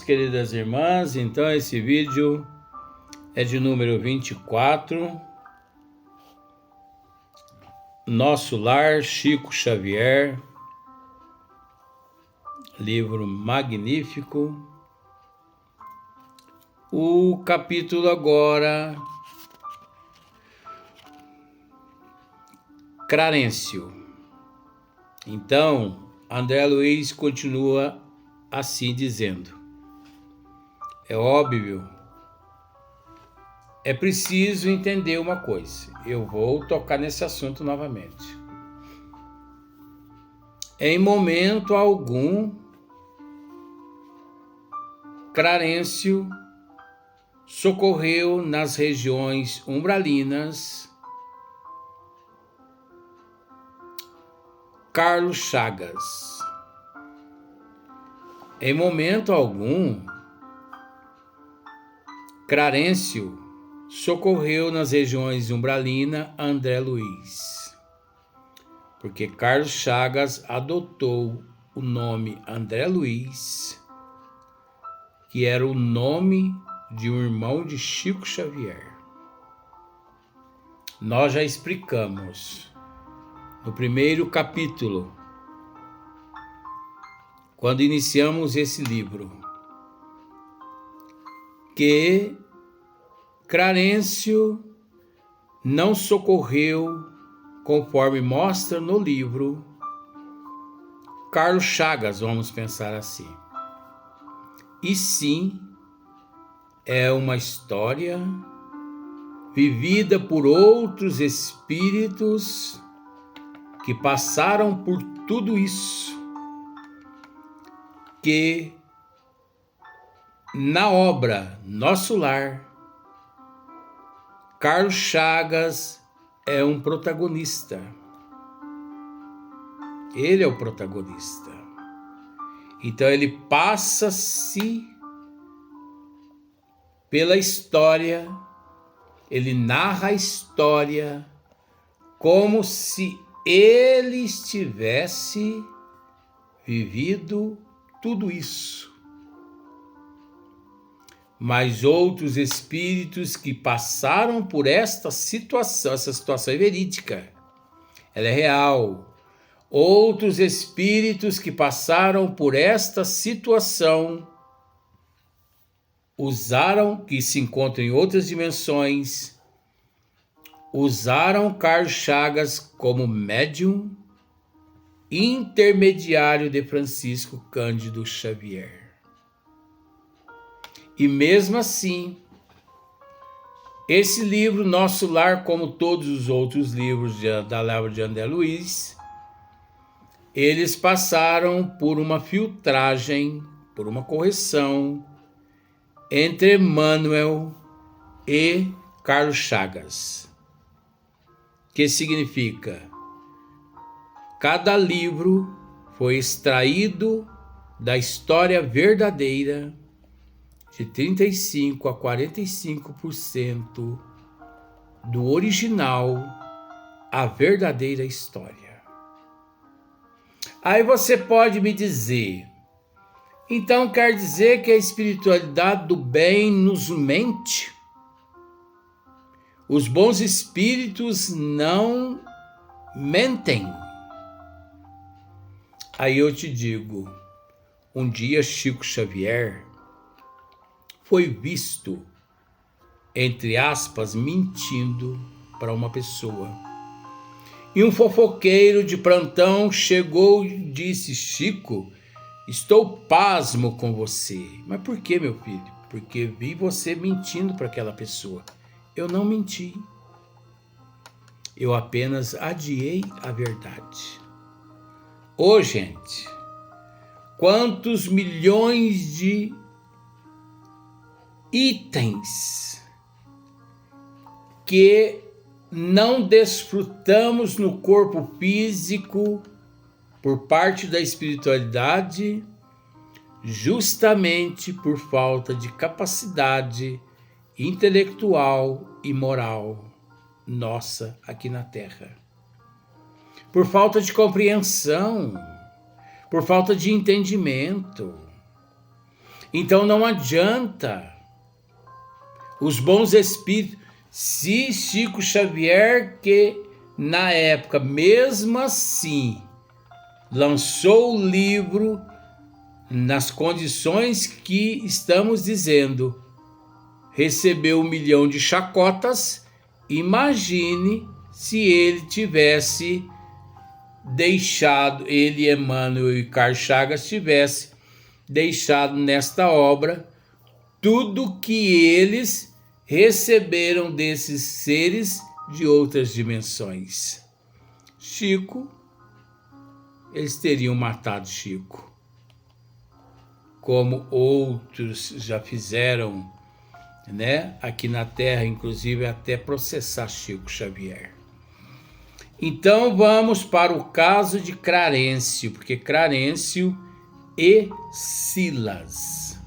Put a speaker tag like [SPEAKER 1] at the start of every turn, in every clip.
[SPEAKER 1] Queridas irmãs, então esse vídeo é de número 24, Nosso Lar, Chico Xavier, livro magnífico. O capítulo agora, Clarencio. Então, André Luiz continua assim dizendo: é óbvio, é preciso entender uma coisa. Eu vou tocar nesse assunto novamente. Em momento algum, Clarencio socorreu nas regiões umbralinas Carlos Chagas. Em momento algum, Clarencio socorreu nas regiões umbralinas André Luiz, porque Carlos Chagas adotou o nome André Luiz, que era o nome de um irmão de Chico Xavier. Nós já explicamos no primeiro capítulo, quando iniciamos esse livro, que Clarencio não socorreu, conforme mostra no livro, Carlos Chagas, vamos pensar assim. E sim, é uma história vivida por outros espíritos que passaram por tudo isso, que na obra Nosso Lar, Carlos Chagas é um protagonista. Ele é o protagonista. Então ele passa-se pela história, ele narra a história como se ele estivesse vivido tudo isso. Mas outros espíritos que passaram por essa situação é verídica, ela é real. Outros espíritos que passaram por esta situação que se encontram em outras dimensões, usaram Carlos Chagas como médium intermediário de Francisco Cândido Xavier. E mesmo assim, esse livro, Nosso Lar, como todos os outros livros da obra de André Luiz, eles passaram por uma filtragem, por uma correção entre Emmanuel e Carlos Chagas. Que significa? Cada livro foi extraído da história verdadeira de 35% a 45% do original, a verdadeira história. Aí você pode me dizer, então quer dizer que a espiritualidade do bem nos mente? Os bons espíritos não mentem. Aí eu te digo, um dia Chico Xavier foi visto, entre aspas, mentindo para uma pessoa. E um fofoqueiro de plantão chegou e disse: Chico, estou pasmo com você. Mas por que, meu filho? Porque vi você mentindo para aquela pessoa. Eu não menti. Eu apenas adiei a verdade. Ô, gente, quantos milhões de itens que não desfrutamos no corpo físico por parte da espiritualidade, justamente por falta de capacidade intelectual e moral nossa aqui na Terra. Por falta de compreensão, por falta de entendimento. Então não adianta os bons espíritos, se Chico Xavier, que na época, mesmo assim, lançou o livro nas condições que estamos dizendo, recebeu 1 milhão de chacotas, imagine se ele tivesse deixado, ele, Emmanuel e Carl Chagas tivesse deixado nesta obra tudo que eles receberam desses seres de outras dimensões. Chico, eles teriam matado Chico, como outros já fizeram, né, aqui na Terra, inclusive até processar Chico Xavier. Então vamos para o caso de Clarencio, porque Clarencio e Silas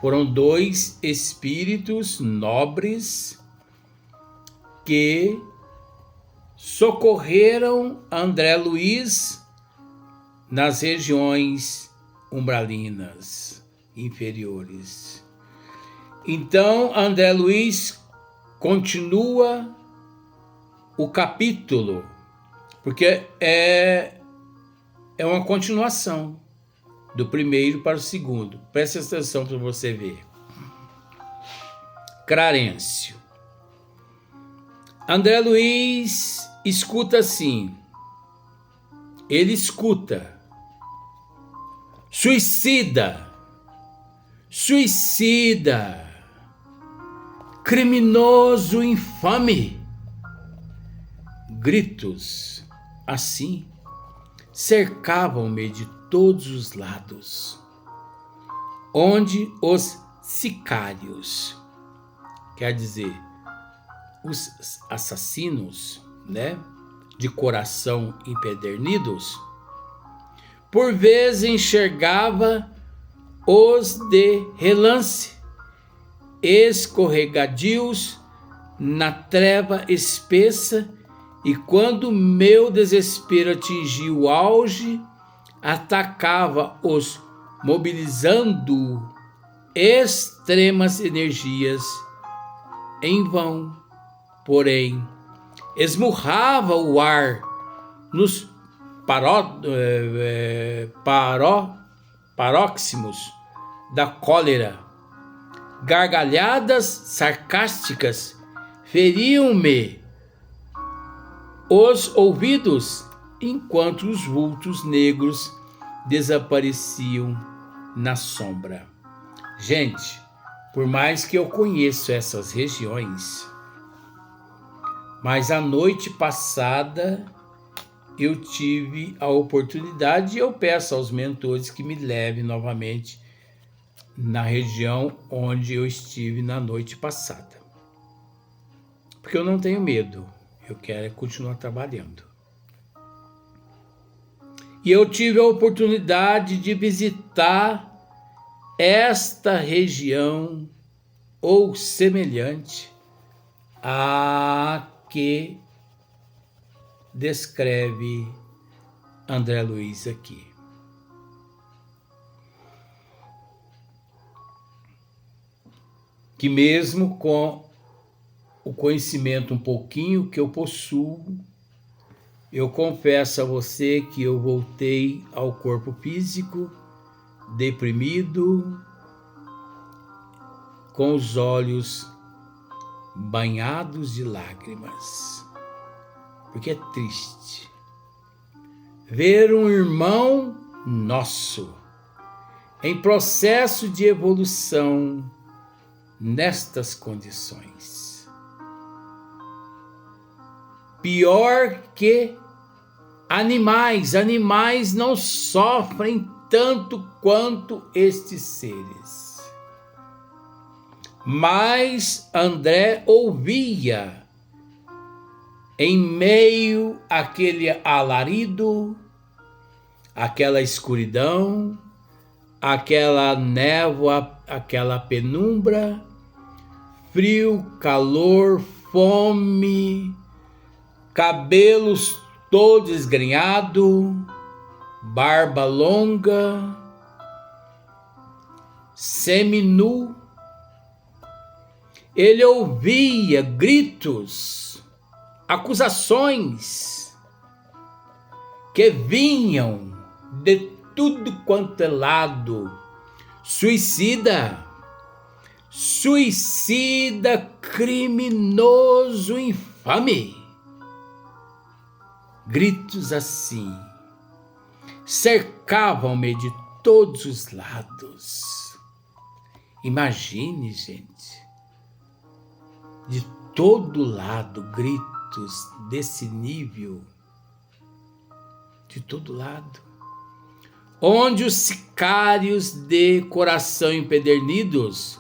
[SPEAKER 1] foram 2 espíritos nobres que socorreram André Luiz nas regiões umbralinas inferiores. Então, André Luiz continua o capítulo, porque é uma continuação do primeiro para o segundo. Preste atenção para você ver. Clarencio. André Luiz escuta assim. Ele escuta. Suicida. Suicida. Criminoso infame. Gritos assim cercavam-me de todos os lados, onde os sicários, quer dizer, os assassinos, né, de coração empedernidos, por vezes enxergava os de relance, escorregadios na treva espessa, e quando meu desespero atingia o auge, atacava-os, mobilizando extremas energias. Em vão, porém, esmurrava o ar nos paróximos da cólera. Gargalhadas sarcásticas feriam-me os ouvidos, enquanto os vultos negros desapareciam na sombra. Gente, por mais que eu conheça essas regiões, mas a noite passada eu tive a oportunidade, e eu peço aos mentores que me levem novamente na região onde eu estive na noite passada. Porque eu não tenho medo, eu quero continuar trabalhando. E eu tive a oportunidade de visitar esta região ou semelhante à que descreve André Luiz aqui. Que mesmo com o conhecimento um pouquinho que eu possuo, eu confesso a você que eu voltei ao corpo físico, deprimido, com os olhos banhados de lágrimas. Porque é triste ver um irmão nosso em processo de evolução nestas condições. Pior que animais. Animais não sofrem tanto quanto estes seres. Mas André ouvia, em meio àquele alarido, aquela escuridão, aquela névoa, aquela penumbra, frio, calor, fome, cabelos todo esgrenhado, barba longa, seminu. Ele ouvia gritos, acusações que vinham de tudo quanto é lado. Suicida, suicida, criminoso, infame. Gritos assim cercavam-me de todos os lados. Imagine, gente, de todo lado, gritos desse nível, de todo lado. Onde os sicários de coração empedernidos,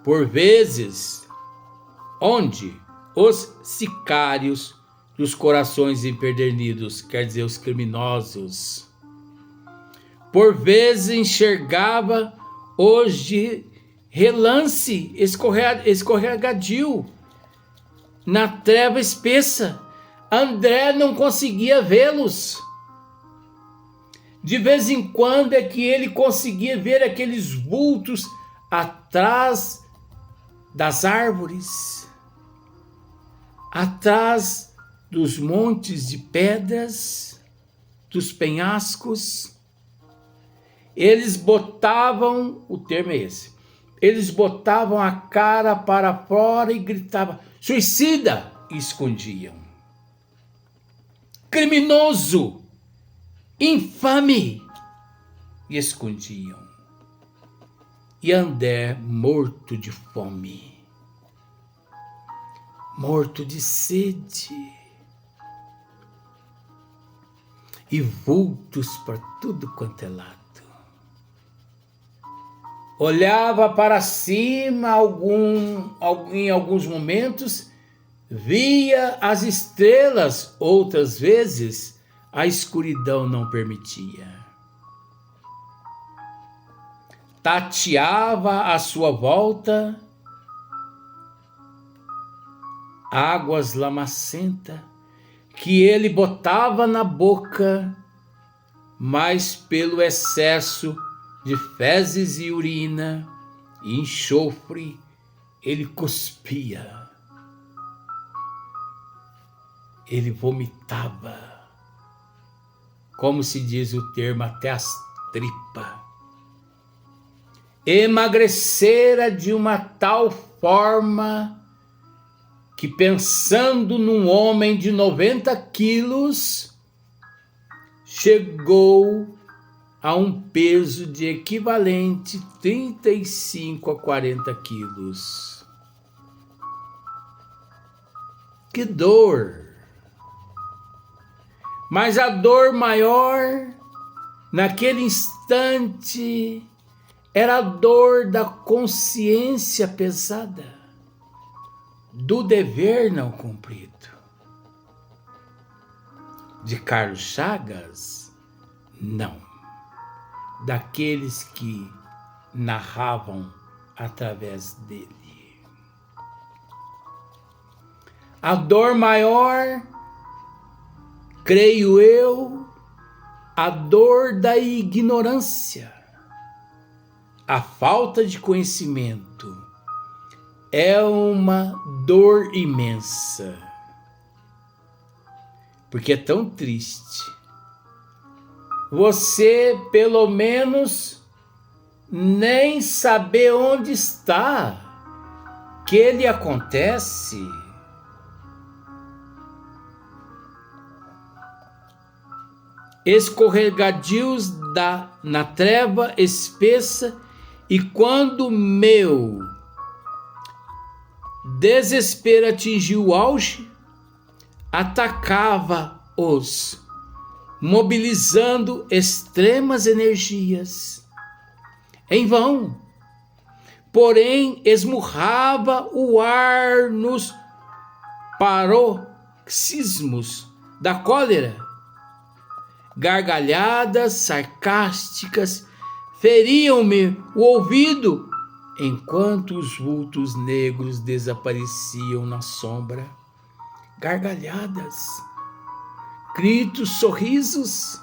[SPEAKER 1] por vezes, onde os sicários dos corações empedernidos, quer dizer, os criminosos, por vezes enxergava os de relance escorregadio na treva espessa. André não conseguia vê-los. De vez em quando é que ele conseguia ver aqueles vultos atrás das árvores, atrás dos montes de pedras, dos penhascos. Eles botavam, o termo é esse, eles botavam a cara para fora e gritavam, suicida, e escondiam. Criminoso, infame, e escondiam. E André morto de fome, morto de sede, e vultos para tudo quanto é lado. Olhava para cima em alguns momentos, via as estrelas, outras vezes a escuridão não permitia. Tateava à sua volta águas lamacentas que ele botava na boca, mas pelo excesso de fezes e urina e enxofre ele cuspia, ele vomitava, como se diz o termo, até as tripas. Emagrecera de uma tal forma que, pensando num homem de 90 quilos, chegou a um peso de equivalente 35 a 40 quilos. Que dor! Mas a dor maior, naquele instante, era a dor da consciência pesada, do dever não cumprido. De Carlos Chagas, não. Daqueles que narravam através dele. A dor maior, creio eu, a dor da ignorância, a falta de conhecimento, é uma dor imensa, porque é tão triste. Você, pelo menos, nem saber onde está, que ele acontece. Escorregadios na treva espessa, e quando meu desespero atingiu o auge, atacava-os, mobilizando extremas energias. Em vão, porém, esmurrava o ar nos paroxismos da cólera. Gargalhadas sarcásticas feriam-me o ouvido, enquanto os vultos negros desapareciam na sombra. Gargalhadas, gritos, sorrisos.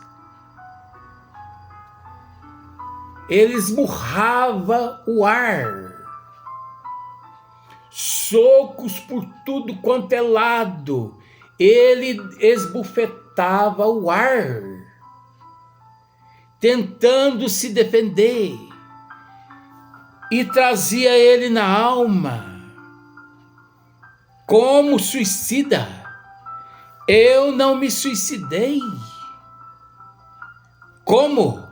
[SPEAKER 1] ele esmurrava o ar, socos por tudo quanto é lado, ele esbufetava o ar, tentando se defender, e trazia ele na alma como suicida. Eu não me suicidei. Como?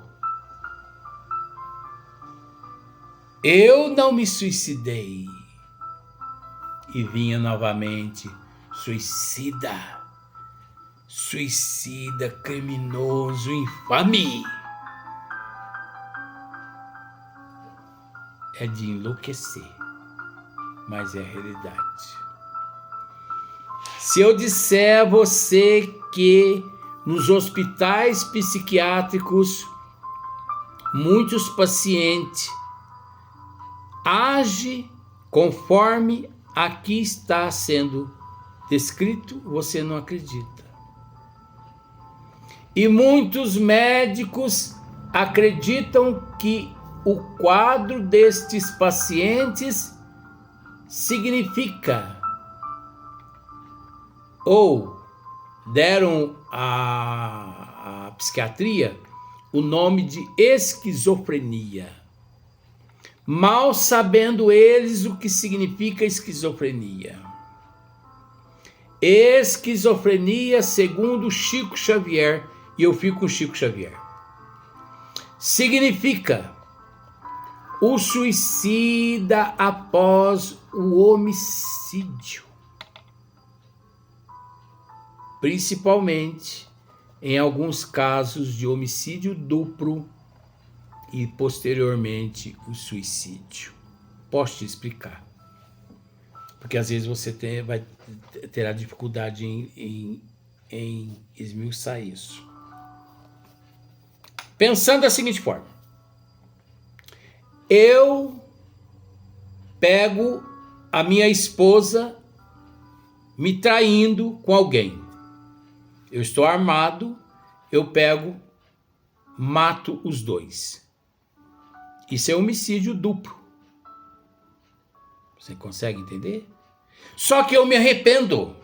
[SPEAKER 1] Eu não me suicidei. E vinha novamente: suicida, suicida, criminoso, infame. É de enlouquecer, mas é a realidade. Se eu disser a você que nos hospitais psiquiátricos muitos pacientes agem conforme aqui está sendo descrito, você não acredita. E muitos médicos acreditam que o quadro destes pacientes significa, ou deram à psiquiatria o nome de esquizofrenia, mal sabendo eles o que significa esquizofrenia. Esquizofrenia, segundo Chico Xavier, e eu fico com Chico Xavier, significa o suicida após o homicídio, principalmente em alguns casos de homicídio duplo e posteriormente o suicídio. Posso te explicar? Porque às vezes você terá dificuldade em esmiuçar isso. Pensando da seguinte forma: eu pego a minha esposa me traindo com alguém. Eu estou armado, eu pego, mato os dois. Isso é homicídio duplo. Você consegue entender? Só que eu me arrependo.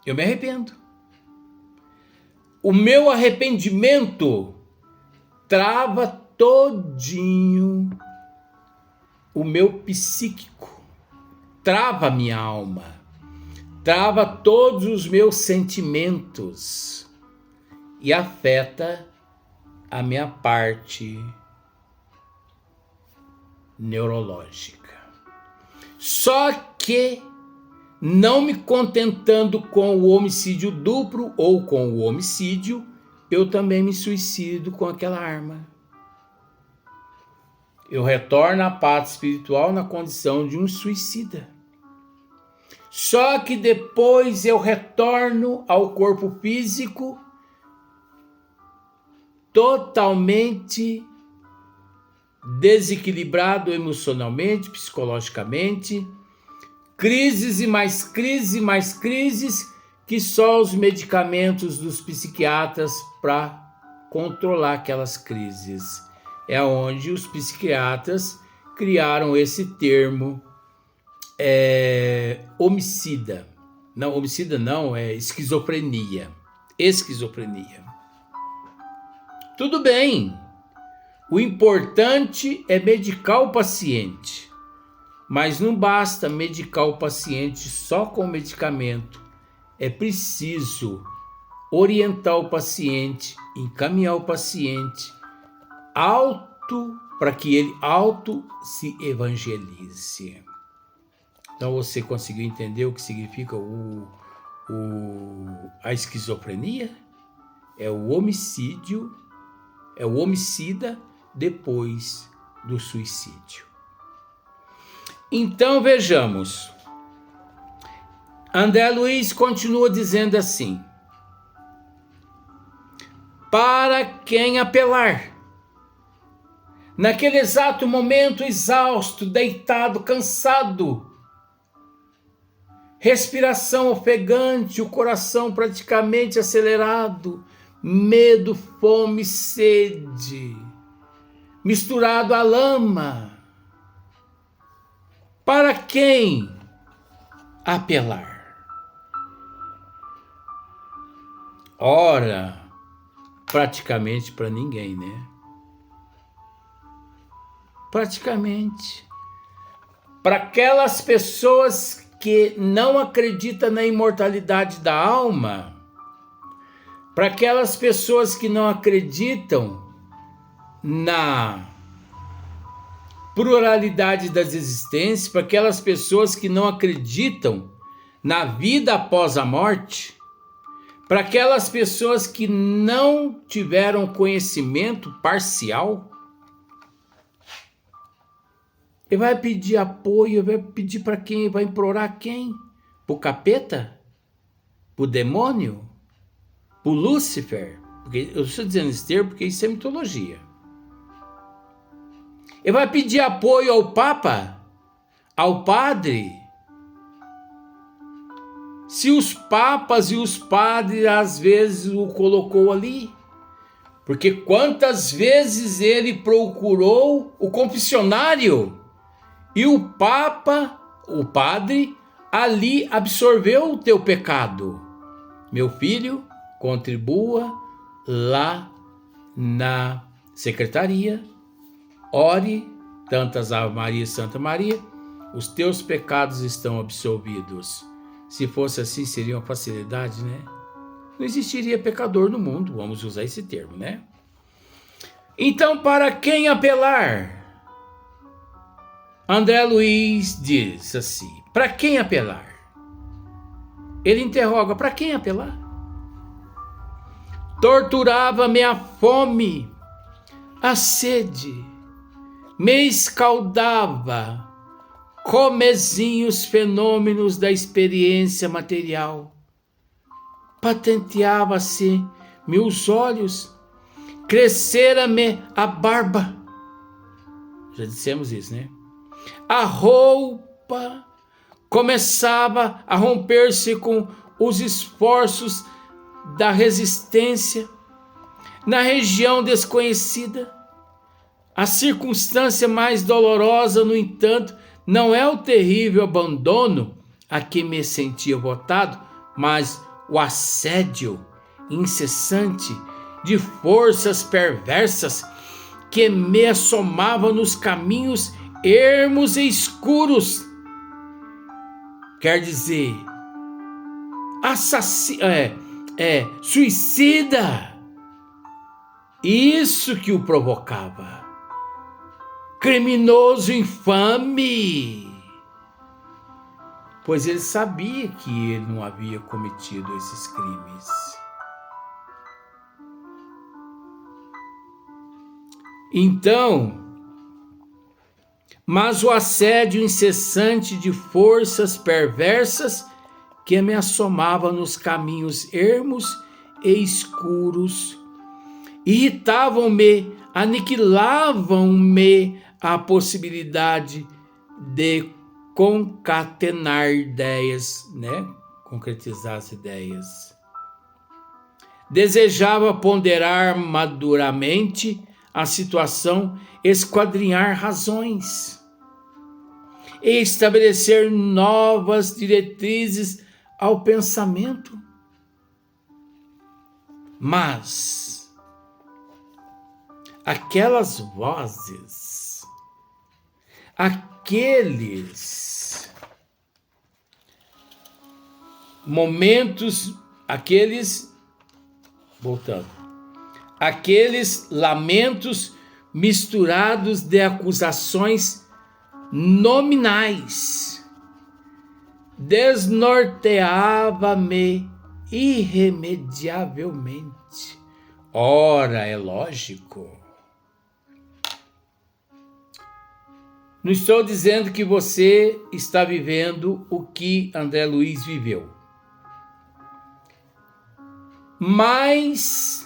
[SPEAKER 1] Eu me arrependo. O meu arrependimento trava todinho o meu psíquico, trava a minha alma, trava todos os meus sentimentos e afeta a minha parte neurológica. Só que, não me contentando com o homicídio duplo ou com o homicídio, eu também me suicido com aquela arma. Eu retorno à pátria espiritual na condição de um suicida. Só que depois eu retorno ao corpo físico totalmente desequilibrado emocionalmente, psicologicamente, crises e mais crises, que só os medicamentos dos psiquiatras para controlar aquelas crises. É onde os psiquiatras criaram esse termo homicida. Não, homicida não, é esquizofrenia. Esquizofrenia. Tudo bem. O importante é medicar o paciente. Mas não basta medicar o paciente só com medicamento. É preciso orientar o paciente, encaminhar o paciente para que ele auto se evangelize. Então você conseguiu entender o que significa a esquizofrenia? É o homicídio, é o homicida depois do suicídio. Então vejamos, André Luiz continua dizendo assim: para quem apelar, naquele exato momento exausto, deitado, cansado, respiração ofegante, o coração praticamente acelerado, medo, fome, sede, misturado à lama. Para quem apelar? Ora, praticamente para ninguém, né? Praticamente. Para aquelas pessoas que não acreditam na imortalidade da alma, para aquelas pessoas que não acreditam na pluralidade das existências, para aquelas pessoas que não acreditam na vida após a morte, para aquelas pessoas que não tiveram conhecimento parcial, ele vai pedir apoio, vai pedir para quem? Vai implorar quem? Para o capeta? Para o demônio? Para o Lúcifer? Porque eu estou dizendo esse termo porque isso é mitologia. Ele vai pedir apoio ao Papa? Ao Padre? Se os papas e os padres às vezes o colocou ali, porque quantas vezes ele procurou o confessionário e o Papa, o Padre, ali absorveu o teu pecado. Meu filho, contribua lá na secretaria, ore, tantas Ave Maria e Santa Maria, os teus pecados estão absolvidos. Se fosse assim, seria uma facilidade, né? Não existiria pecador no mundo, vamos usar esse termo, né? Então, para quem apelar? André Luiz diz assim, para quem apelar? Ele interroga, para quem apelar? Torturava-me a fome, a sede, me escaldava, comezinhos fenômenos da experiência material. Patenteava-se meus olhos, crescera-me a barba. Já dissemos isso, né? A roupa começava a romper-se com os esforços da resistência na região desconhecida. A circunstância mais dolorosa, no entanto, não é o terrível abandono a que me sentia votado, mas o assédio incessante de forças perversas que me assomavam nos caminhos ermos e escuros. Quer dizer, suicida. Isso que o provocava. Criminoso infame. Pois ele sabia que ele não havia cometido esses crimes. Então, mas o assédio incessante de forças perversas que me assomava nos caminhos ermos e escuros, irritavam-me, aniquilavam-me a possibilidade de concatenar ideias, né? Concretizar as ideias. Desejava ponderar maduramente a situação, esquadrinhar razões e estabelecer novas diretrizes ao pensamento. Mas aquelas vozes, aqueles momentos, aqueles lamentos misturados de acusações nominais, desnorteava-me irremediavelmente. Ora, é lógico. Não estou dizendo que você está vivendo o que André Luiz viveu. Mas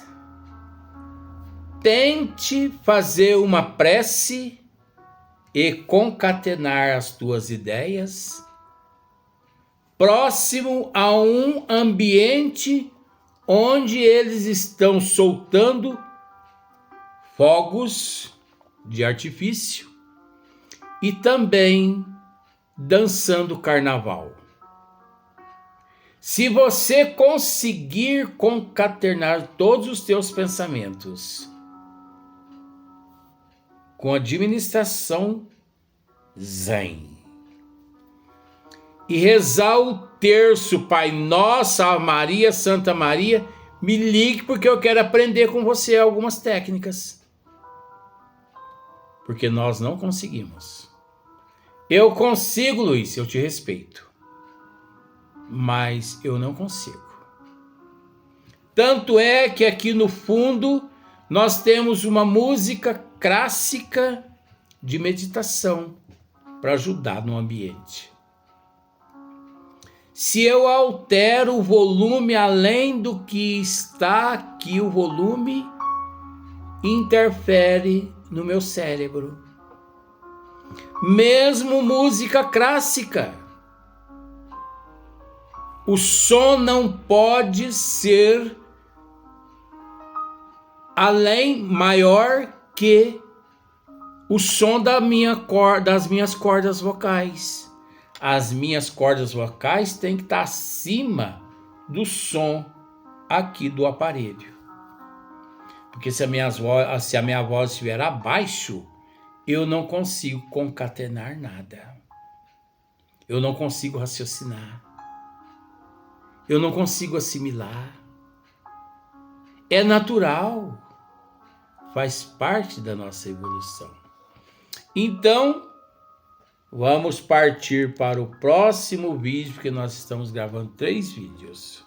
[SPEAKER 1] tente fazer uma prece e concatenar as tuas ideias próximo a um ambiente onde eles estão soltando fogos de artifício e também dançando carnaval. Se você conseguir concatenar todos os teus pensamentos com administração Zen e rezar o terço Pai Nosso, Ave Maria, Santa Maria, me ligue porque eu quero aprender com você algumas técnicas. Porque nós não conseguimos. Eu consigo, Luiz, eu te respeito. Mas eu não consigo. Tanto é que aqui no fundo nós temos uma música clássica de meditação para ajudar no ambiente. Se eu altero o volume além do que está aqui, o volume interfere no meu cérebro. Mesmo música clássica. O som não pode ser maior que o som das minhas cordas vocais. As minhas cordas vocais têm que estar acima do som aqui do aparelho. Porque se a minha voz estiver abaixo, eu não consigo concatenar nada. Eu não consigo raciocinar. Eu não consigo assimilar. É natural. Faz parte da nossa evolução. Então, vamos partir para o próximo vídeo, porque nós estamos gravando 3 vídeos.